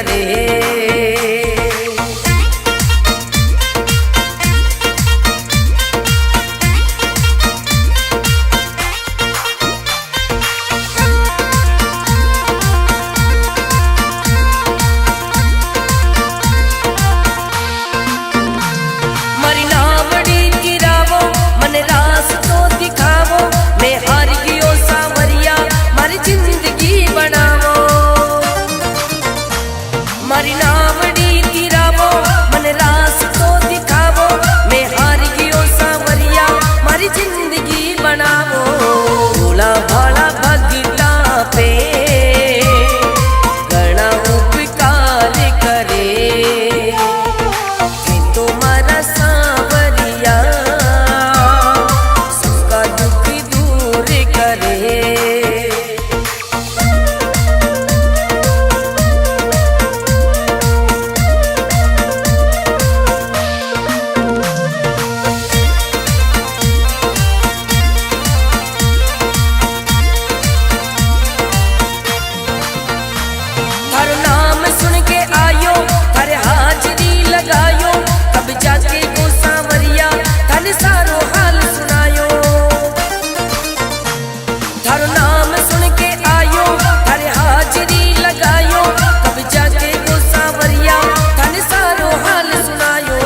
करे। मारी नावड़ी गिरावो मन रास तो दिखावो, मैं हार गयो सांवरिया मारी जिंदगी बनावो। मारी नावड़ी गिरावो मन रास तो दिखावो, मैं हार गयो सांवरिया मारी जिंदगी बनावो। भोला भाला भगता पे घना उपकार करे, तुम्हारा सांवरिया सबका दुख दूर करे। थारो नाम सुन के आयो, थारे हाजरी लगायो, कब जाके को सांवरिया थाने सारो हाल सुनायो। थारो नाम सुन के आयो, थारे हाजरी लगायो, कब जाके को सांवरिया थाने सारो हाल सुनायो।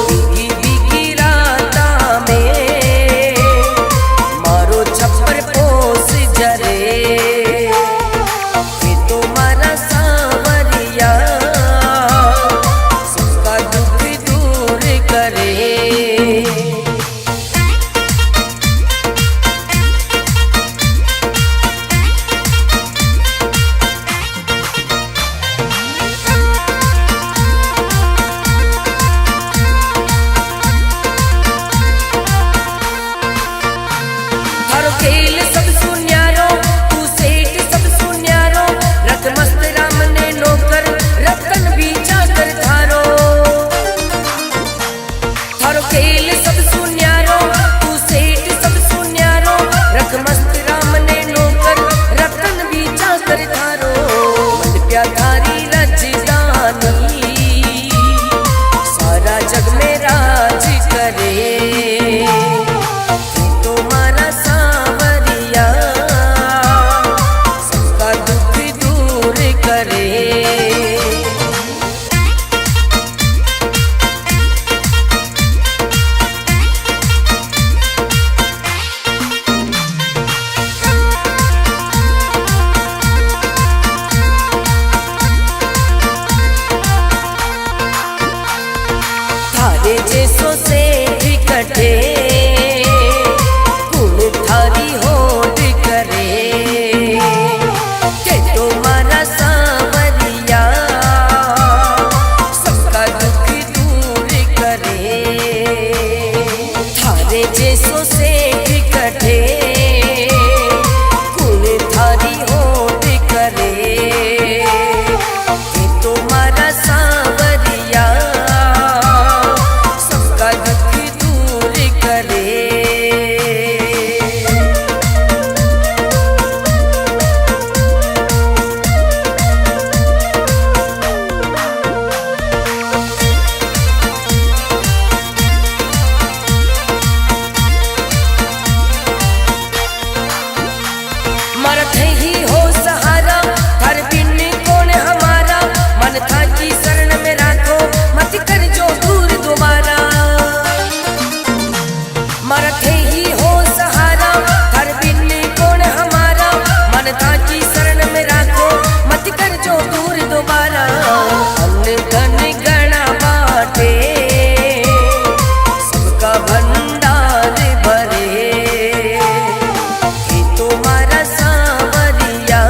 बीगी बीगी राता में मारो छप्पर पोस जरे, तुम्हारा सांवरिया सबका दुख दूर करे। थारो खेल सब सुन्यारो, तू सेठ सब सुन्यारो, रत मस्त राम ने नौकर रतन भी चाकर थारो। थारो खेल सब सुन्यारो, तू सेठ सब सुन्यारो, रत मस्त राम ने नौकर रतन भी चाकर थारो। मन प्या थारी रजदानी सारा जग में राज करे, तुम्हारा सांवरिया सबका दुख दूर करे। थारे जैसो से कटे कुल थारी होड़ करे, के तुम्हारा सांवरिया सबका दुख दूर करे। थारे जैसो से कटे कुल थारी होड़ करे, के तुम्हारा सांवरिया सबका दुख दूर करे। मरत ही हो सहारा, हर बिन कौन हमारा, मन था की शरण में राखो मत कर जो दूर दोबारा। मरत ही हो सहारा, हर बिन कौन हमारा, मन था की शरण में राखो मत कर जो दूर दोबारा। अन्न धन गणा बाटे सबका भंडार भरे, तुम्हारा सांवरिया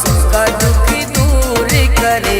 सबका दुख दूर करे।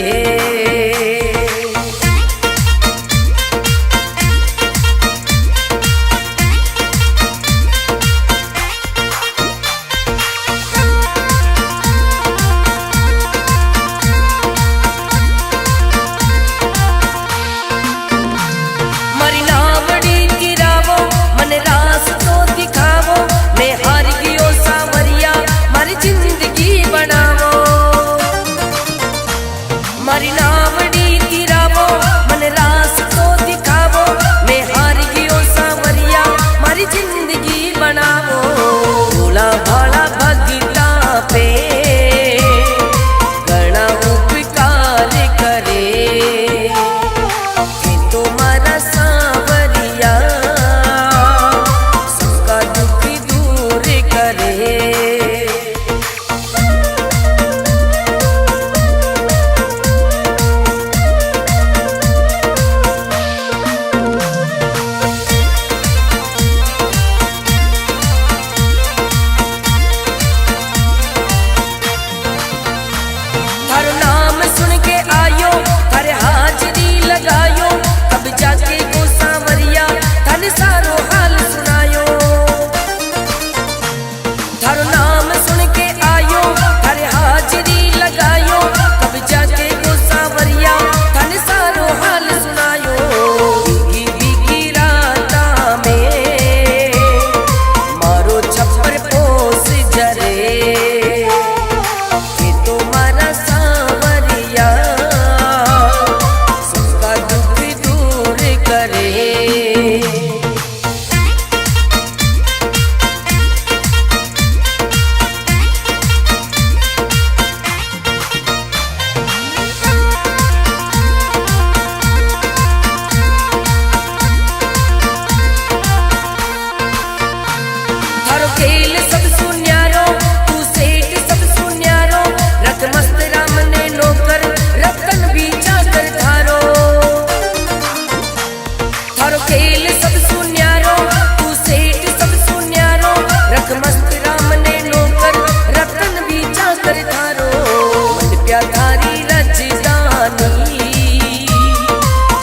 प्याधारी राजधानी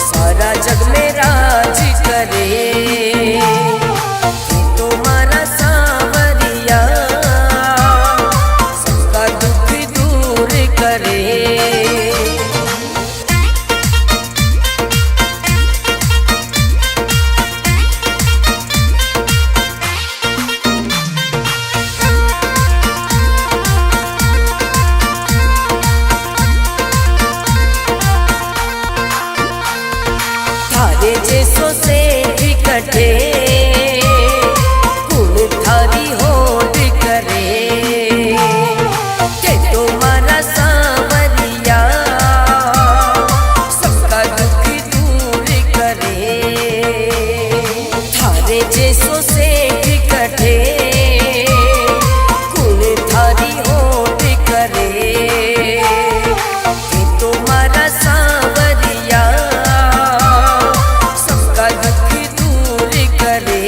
सारा जग में राज करे। ये तुम्हारा सांवरिया सबका दुख दूर करे। थारे जैसों से भी कटे गुण थारी होड़ करे। के तुम्हारा सांवरिया सबका दुख दूर करे। थारे जैसों से भी कटे गुण थारी होड़ करे। के तुम्हारा सांवरिया दुख दूर करे।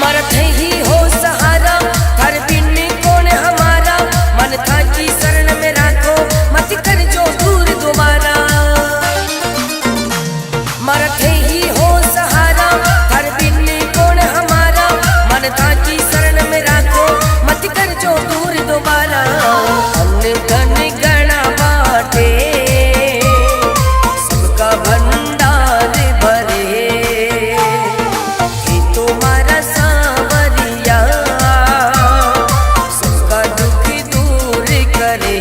मरत ही हो सहारा हर बिन कौन हमारा। मन था की शरण में राखो मत कर जो दूर दोबारा। मरत ही हो सहारा हर बिन कौन हमारा। मन था की शरण में राखो मत कर जो दूर दोबारा। अन्न धन गणा बाटे सबका भंडार भरे। ये तुम्हारा सांवरिया सबका दुख दूर करे।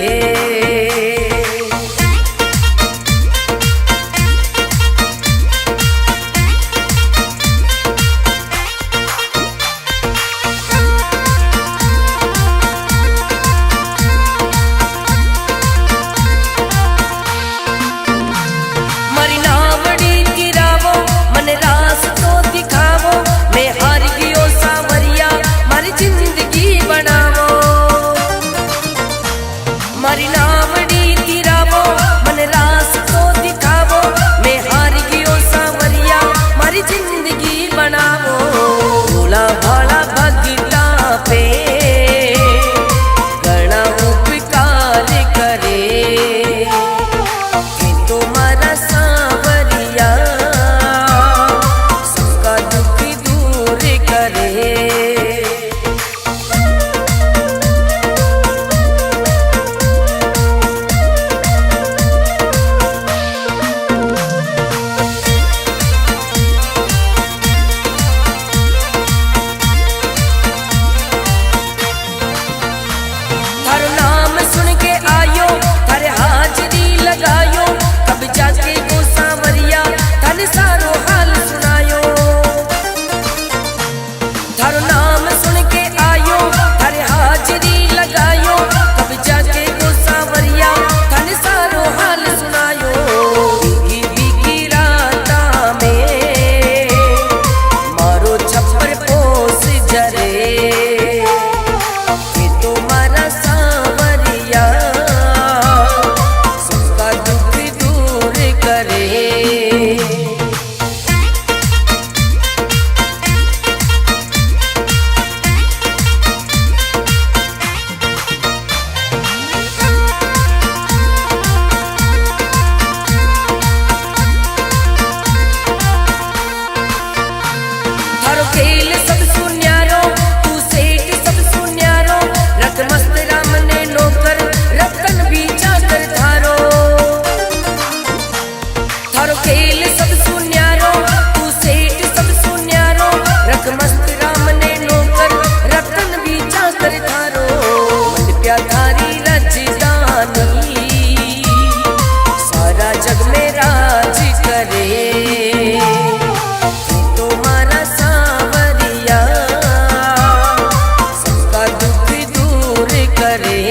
मारी नावड़ी गिरावो मन रास तो दिखावो। मैं हार गयो सांवरिया मारी जिंदगी बनावो। मारी नावड़ी गिरावो मन रास तो दिखावो। मैं हार गयो सांवरिया मारी जिंदगी बनावो। भोला भाला भगता पे गणा उपकार करे। ये तुम्हारा सांवरिया सबका दुख दूर करे। थारो नाम सुन के आयो थारे हाजरी लगायो। कब जाके गो सांवरिया थाने सारो हाल सुनायो। थारो नाम सुन के आयो थारे हाजरी लगायो। कब जाके गो सांवरिया थाने सारो हाल सुनायो। भीगी भीगी राता में मारो छप्पर पोस जरे। ये तुम्हारा सांवरिया सबका दुख दूर करे। थारो खेल सब सुन्यारो तू सेठ सब सुन्यारो। रत मस्त राम ने नौकर रतन भी चाकर थारो। थारो खेल सब सुन्यारो तू सेठ सब सुन्यारो। रत मस्त राम ने नौकर रतन भी चाकर थारो। मन प्याधारी राजधानी सारा जग में राज करे। ये तुम्हारा सांवरिया सबका दुख दूर करे।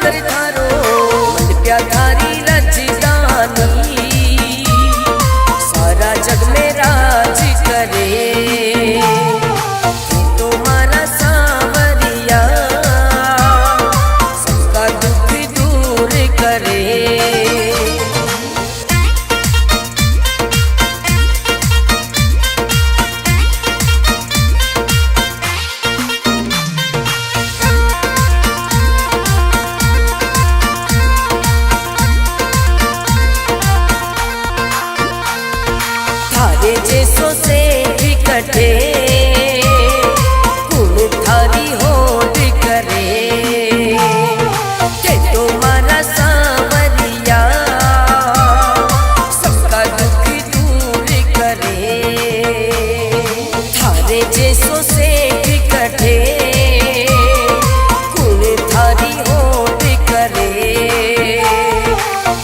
कर थारो मन प्या थारी राजधानी सारा जग में राज करे तुम्हारा सांवरिया सबका दुख दूर करे। थारे जैसो से कटे गुण थारी होड़ करे के तुम्हारा सांवरिया सबका दुख दूर करे। थारे जैसो से कटे गुण थारी होड़ करे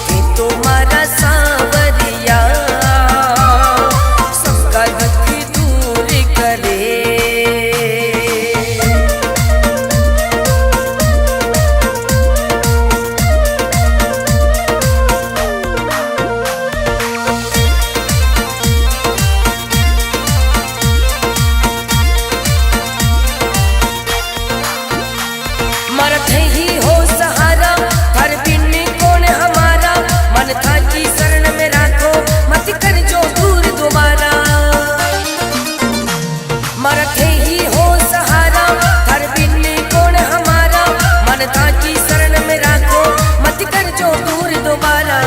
के तुम्हारा सांवरिया सबका दुख दूर करे। मरत ही हो सहारा हर बिन कौन हमारा मन था की शरण में राखो मत कर जो दूर दोबारा। मरत ही हो सहारा हर बिन कौन हमारा मन था की शरण में राखो मत कर जो दूर दोबारा।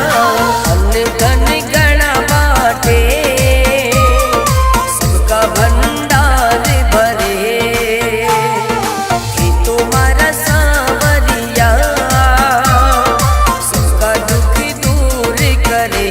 अन्न धन गणा बाटे सबका भंडार भरे कि तुम्हारा सांवरिया सबका दुख दूर करे।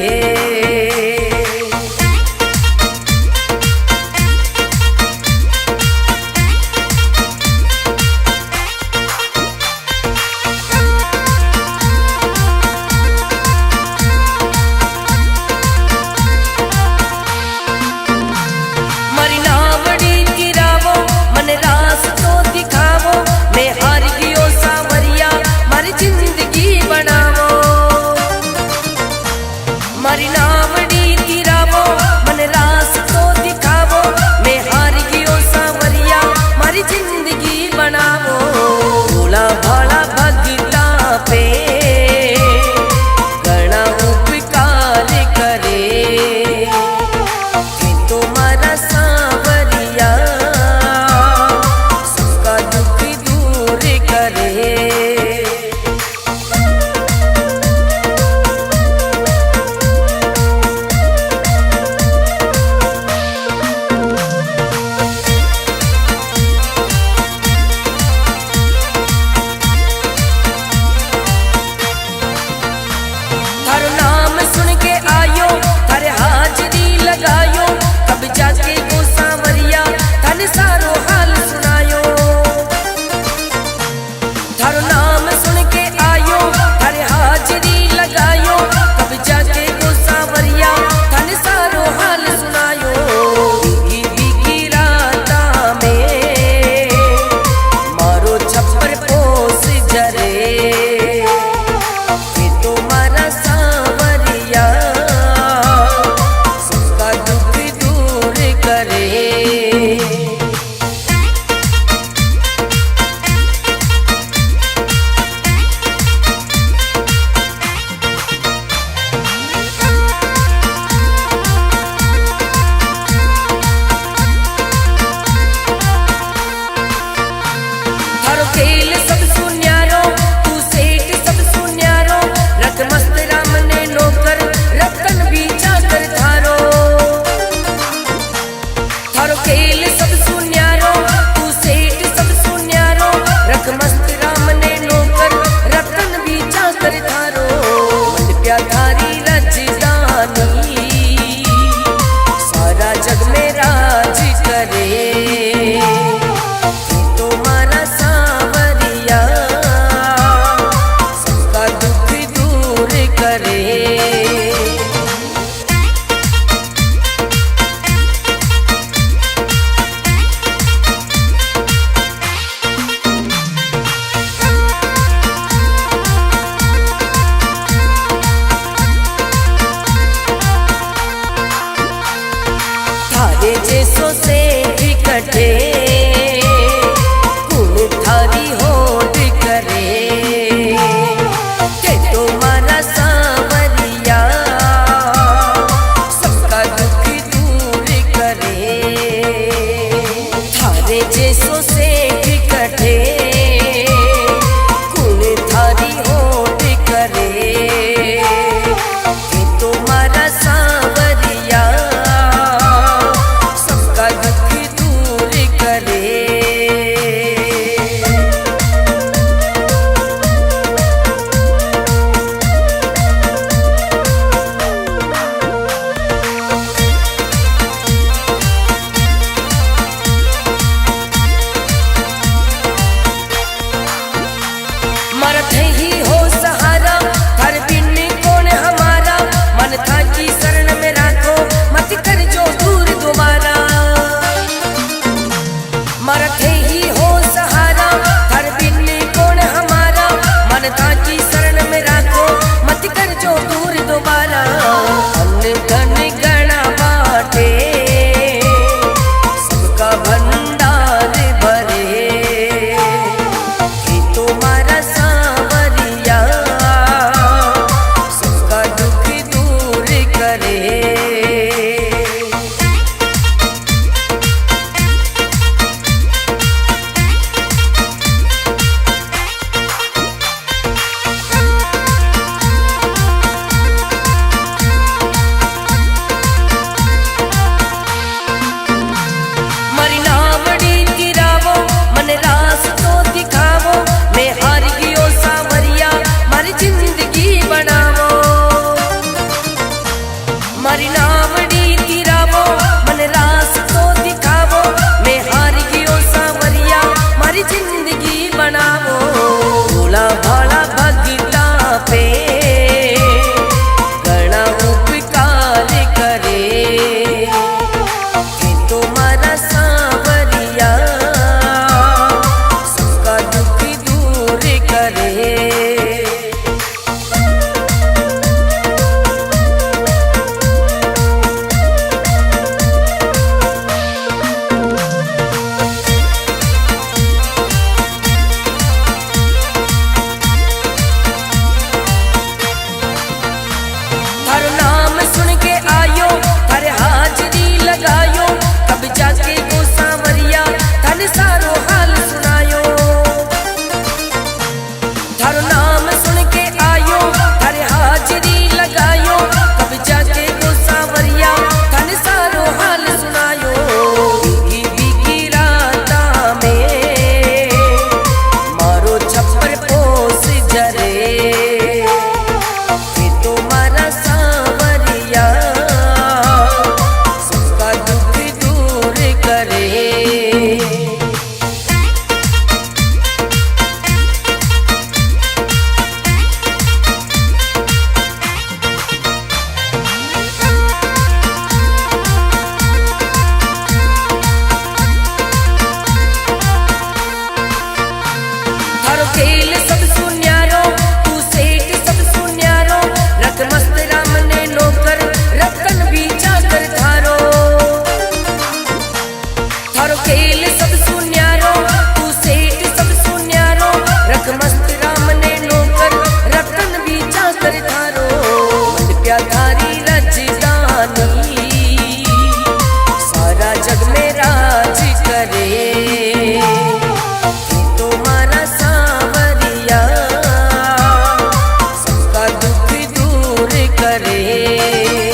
करे।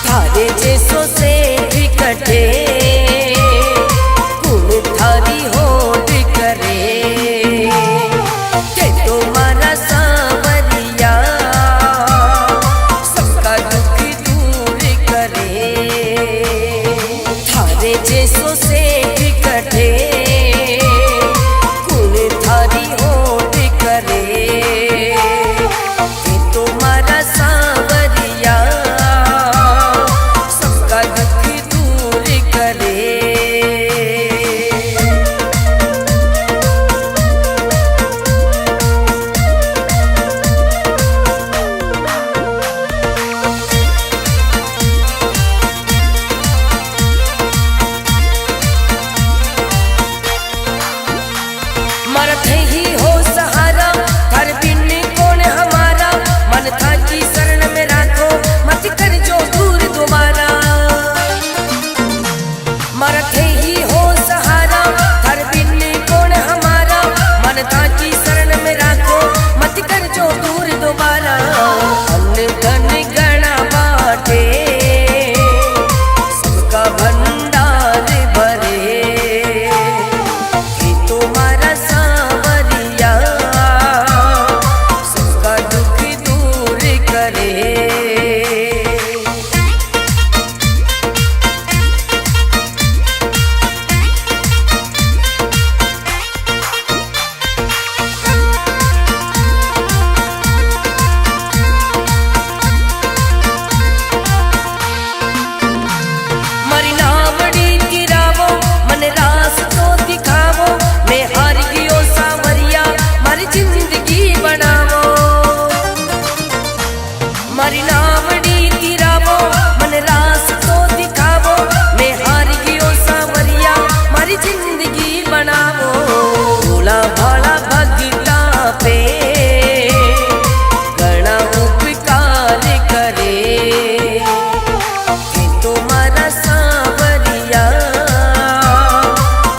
थारे जैसो से भी कटे गुण थारी होड़ करे के तुम्हारा सांवरिया सबका दुख दूर करे। थारे जैसो से भी कटे गुण थारी होड़ करे के तुम्हारा सांवरिया सबका दुख दूर करे। मरत ही हो सहारा हर बिन कौन हमारा मन था की शरण में राखो मत कर जो दूर दोबारा। मरत ही हो सहारा हर बिन कौन हमारा मन था की शरण में राखो मत कर जो दूर दोबारा। अन्न धन गणा बाटे सबका भंडार भरे कि तुम्हारा सांवरिया सबका दुख दूर करे। मरी नावड़ी गिरावो मन रास तो दिखावो मैं हार गयो सांवरिया मारी जिंदगी बनावो। मरी नावड़ी गिरावो मन रास तो दिखावो मैं हार गयो सांवरिया मारी जिंदगी बनावो। भोला भाला भगता पे घना उपकार करे कि तुम्हारा सांवरिया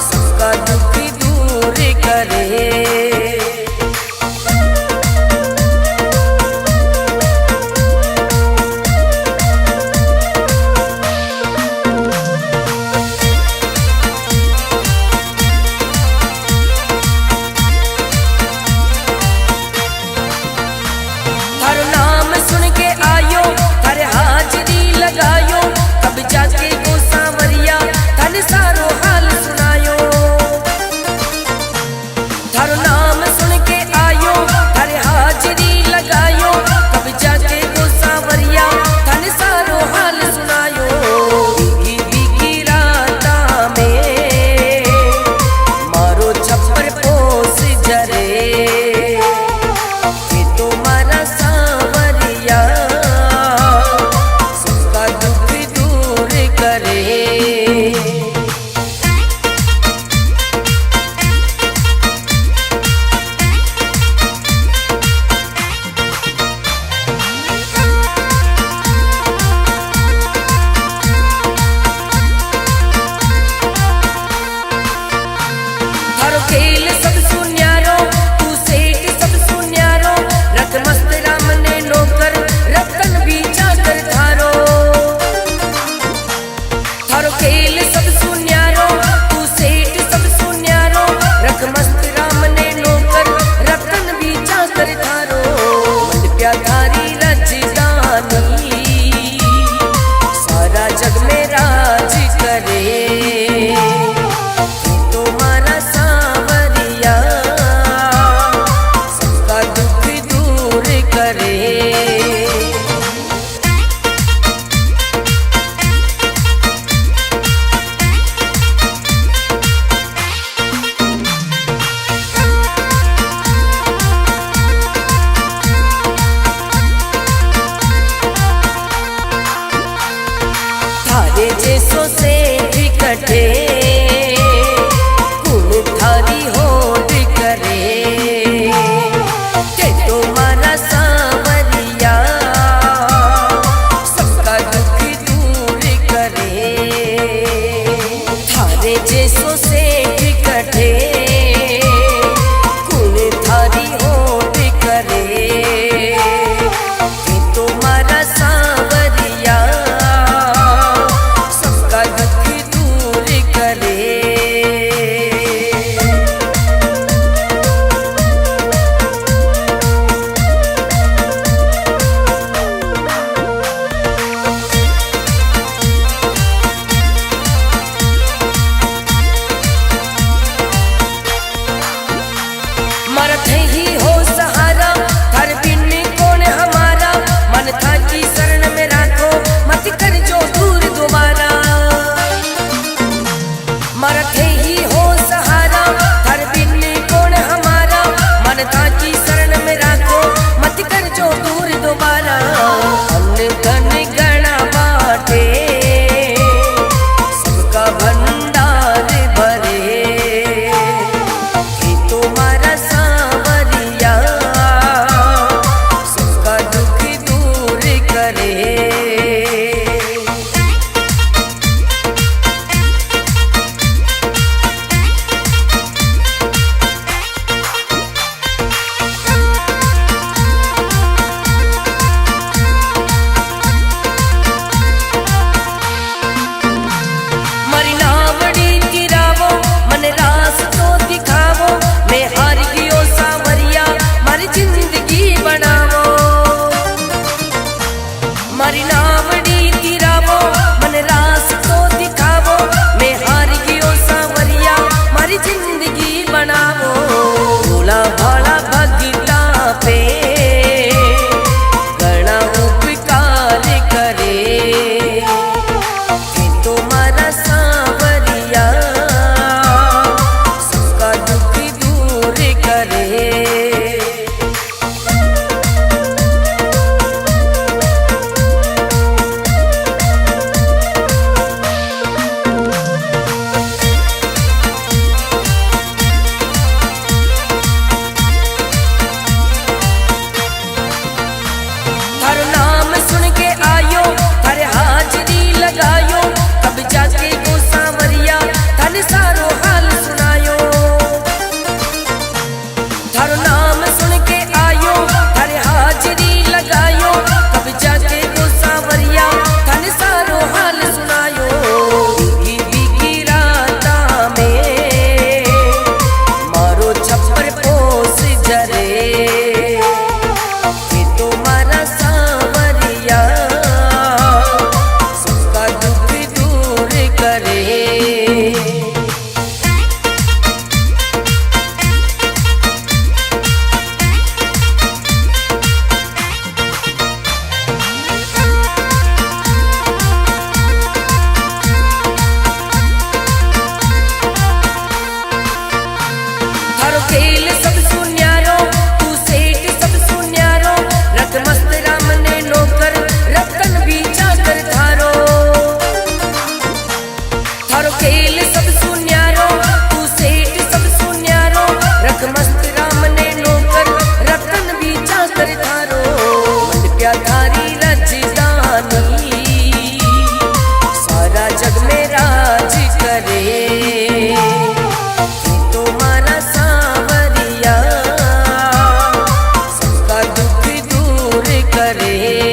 सबका दुख दूर करे। थारो नाम सुन के आयो थारे हाजरी लगायो तब जाके को सांवरिया थाने सारो हाल सुनायो। थारो नाम सुन के आयो थारे हाजरी लगायो तब जाके को सांवरिया थाने सारो हाल सुनायो। भीगी भीगी राता में मारो छप्पर पोस जरे कि तुम्हारा सांवरिया सबका दुख दूर करे। थे ही हो सहारा, थार बिन कौन हमारा, मन था की शरण में राखो, मत कर जो दूर दोबारा। मर थे ही हो सहारा, थार बिन कौन हमारा, मन था की शरण में राखो, मत कर जो दूर दोबारा। धन गणा बाटे सबका भंडार भरे, ये तुम्हारा सांवरिया सबका दुख दूर करे। मारी नावड़ी तिरावो मन रास तो दिखावो, मैं हार गयो सांवरिया मारी जिंदगी बनावो। भोला भाला भगता पे घना उपकार करे, ये तुम्हारा सांवरिया सबका दुख दूर करे। थारो नाम सुन के आयो, थारे हाजरी लगायो, तब जाके वो सांवरिया थाने सारो हाल सुनायो। थारो नाम सुन के आयो, थारे हाजरी लगायो, तब जाके वो सांवरिया थाने सारो हाल सुनायो। बीगी बीगी राता में मारो छप्पर पोस जरे, ये तुम्हारा सांवरिया सबका दुख दूर करे। थारो खेल सब सुन्यारो, तू सेठ सब सुन्यारो, रख मस्त राम ने नौकर रतन भी चाकर थारो। थारो खेल सब सुन्यारो, तू सेठ सब सुन्यारो, रख मस्त राम ने नौकर रतन भी चाकर थारो। मन प्या थारी राजधानी सारा जग में राज करे, ये तुम्हारा सांवरिया सबका दुख दूर करे।